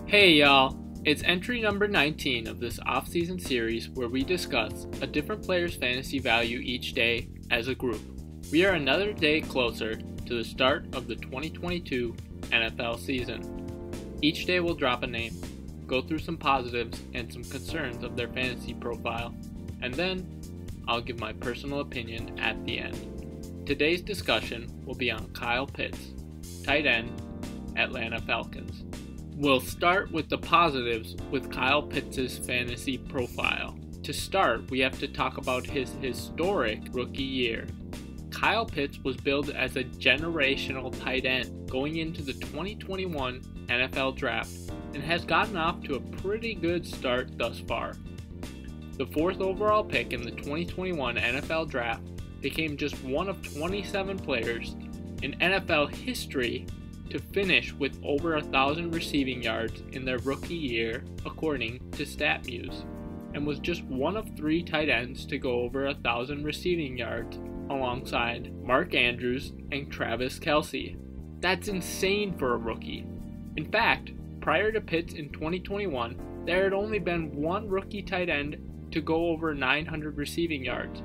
Hey y'all, it's entry number 19 of this off-season series where we discuss a different player's fantasy value each day as a group. We are another day closer to the start of the 2022 NFL season. Each day we'll drop a name, go through some positives and some concerns of their fantasy profile, and then I'll give my personal opinion at the end. Today's discussion will be on Kyle Pitts, tight end, Atlanta Falcons. We'll start with the positives with Kyle Pitts' fantasy profile. To start, we have to talk about his historic rookie year. Kyle Pitts was billed as a generational tight end going into the 2021 NFL Draft and has gotten off to a pretty good start thus far. The fourth overall pick in the 2021 NFL Draft became just one of 27 players in NFL history to finish with over 1,000 receiving yards in their rookie year, according to StatMuse, and was just one of 3 tight ends to go over 1,000 receiving yards alongside Mark Andrews and Travis Kelce. That's insane for a rookie. In fact, prior to Pitts in 2021, there had only been one rookie tight end to go over 900 receiving yards,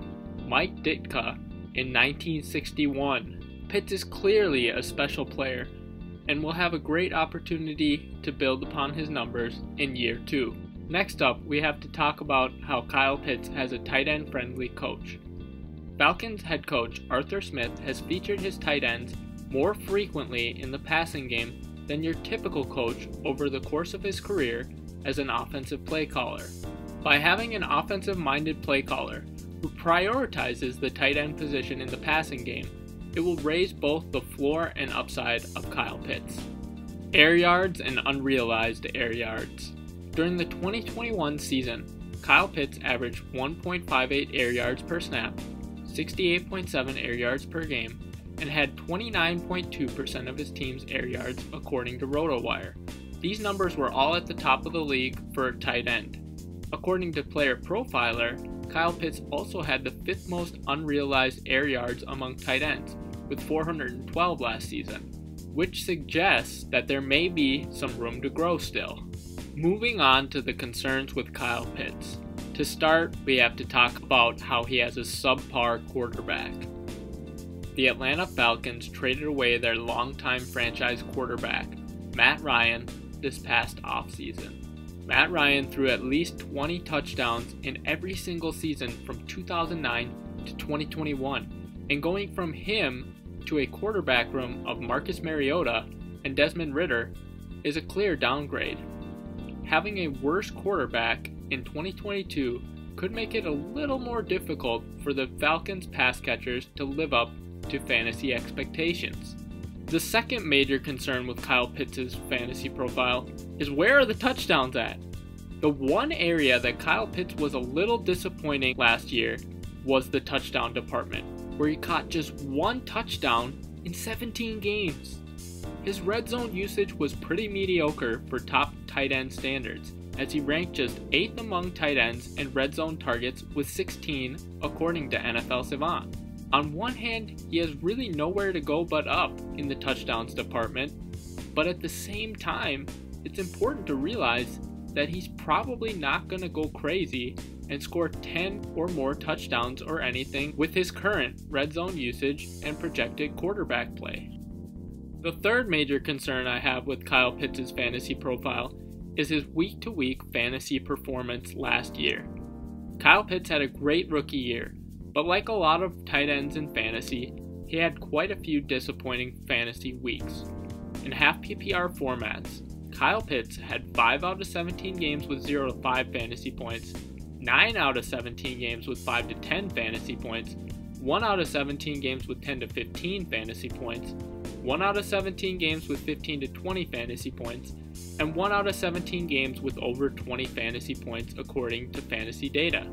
Mike Ditka, in 1961. Pitts is clearly a special player and will have a great opportunity to build upon his numbers in year 2. Next up, we have to talk about how Kyle Pitts has a tight end friendly coach. Falcons head coach Arthur Smith has featured his tight ends more frequently in the passing game than your typical coach over the course of his career as an offensive play caller. By having an offensive-minded play caller who prioritizes the tight end position in the passing game, it will raise both the floor and upside of Kyle Pitts. Air yards and unrealized air yards. During the 2021 season, Kyle Pitts averaged 1.58 air yards per snap, 68.7 air yards per game, and had 29.2% of his team's air yards according to RotoWire. These numbers were all at the top of the league for a tight end. According to Player Profiler, Kyle Pitts also had the 5th most unrealized air yards among tight ends, with 412 last season, which suggests that there may be some room to grow still. Moving on to the concerns with Kyle Pitts. To start, we have to talk about how he has a subpar quarterback. The Atlanta Falcons traded away their longtime franchise quarterback, Matt Ryan, this past offseason. Matt Ryan threw at least 20 touchdowns in every single season from 2009 to 2021, and going from him to a quarterback room of Marcus Mariota and Desmond Ridder is a clear downgrade. Having a worse quarterback in 2022 could make it a little more difficult for the Falcons pass catchers to live up to fantasy expectations. The second major concern with Kyle Pitts' fantasy profile is where are the touchdowns at? The one area that Kyle Pitts was a little disappointing last year was the touchdown department, where he caught just 1 touchdown in 17 games. His red zone usage was pretty mediocre for top tight end standards, as he ranked just 8th among tight ends in red zone targets with 16, according to NFL Savant. On one hand, he has really nowhere to go but up in the touchdowns department, but at the same time, it's important to realize that he's probably not going to go crazy and score 10 or more touchdowns or anything with his current red zone usage and projected quarterback play. The third major concern I have with Kyle Pitts' fantasy profile is his week-to-week fantasy performance last year. Kyle Pitts had a great rookie year, but like a lot of tight ends in fantasy, he had quite a few disappointing fantasy weeks. In half PPR formats, Kyle Pitts had 5 out of 17 games with 0 to 5 fantasy points, 9 out of 17 games with 5 to 10 fantasy points, 1 out of 17 games with 10 to 15 fantasy points, 1 out of 17 games with 15 to 20 fantasy points, and 1 out of 17 games with over 20 fantasy points according to fantasy data.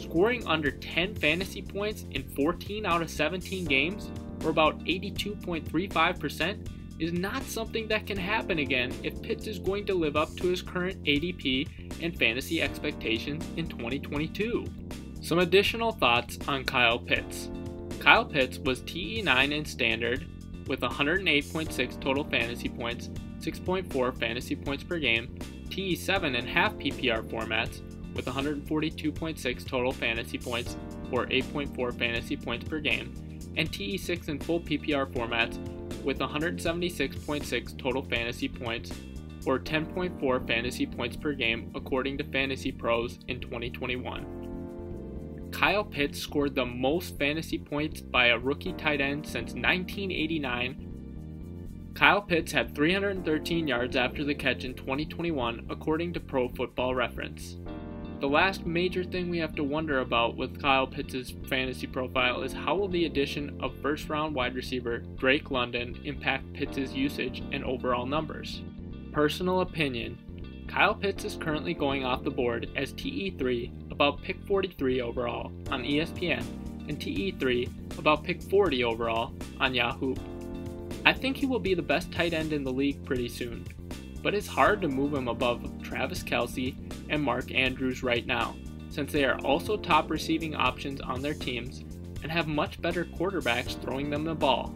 Scoring under 10 fantasy points in 14 out of 17 games, or about 82.35%, is not something that can happen again if Pitts is going to live up to his current ADP and fantasy expectations in 2022. Some additional thoughts on Kyle Pitts. Kyle Pitts was TE9 in standard with 108.6 total fantasy points 6.4 fantasy points per game, TE 7 and half PPR formats with 142.6 total fantasy points or 8.4 fantasy points per game, and TE 6 in full PPR formats with 176.6 total fantasy points or 10.4 fantasy points per game according to Fantasy Pros in 2021. Kyle Pitts scored the most fantasy points by a rookie tight end since 1989. Kyle Pitts had 313 yards after the catch in 2021 according to Pro Football Reference. The last major thing we have to wonder about with Kyle Pitts' fantasy profile is how will the addition of first-round wide receiver Drake London impact Pitts' usage and overall numbers. Personal opinion, Kyle Pitts is currently going off the board as TE3 about pick 43 overall on ESPN and TE3 about pick 40 overall on Yahoo. I think he will be the best tight end in the league pretty soon, but it's hard to move him above Travis Kelce and Mark Andrews right now, since they are also top receiving options on their teams and have much better quarterbacks throwing them the ball.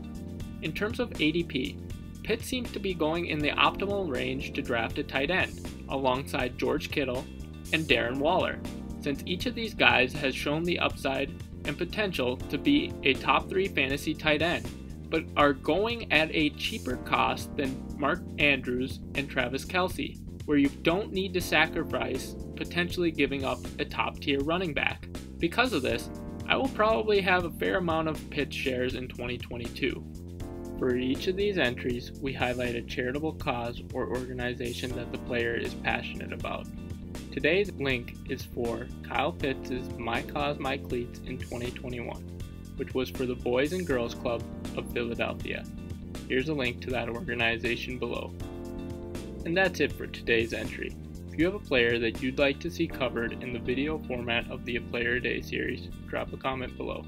In terms of ADP, Pitts seems to be going in the optimal range to draft a tight end, alongside George Kittle and Darren Waller, since each of these guys has shown the upside and potential to be a top 3 fantasy tight end, but are going at a cheaper cost than Mark Andrews and Travis Kelce, where you don't need to sacrifice potentially giving up a top tier running back. Because of this, I will probably have a fair amount of Pitts shares in 2022. For each of these entries, we highlight a charitable cause or organization that the player is passionate about. Today's link is for Kyle Pitts' My Cause, My Cleats in 2021, which was for the Boys and Girls Club of Philadelphia. Here's a link to that organization below. And that's it for today's entry. If you have a player that you'd like to see covered in the video format of the A Player a Day series, drop a comment below.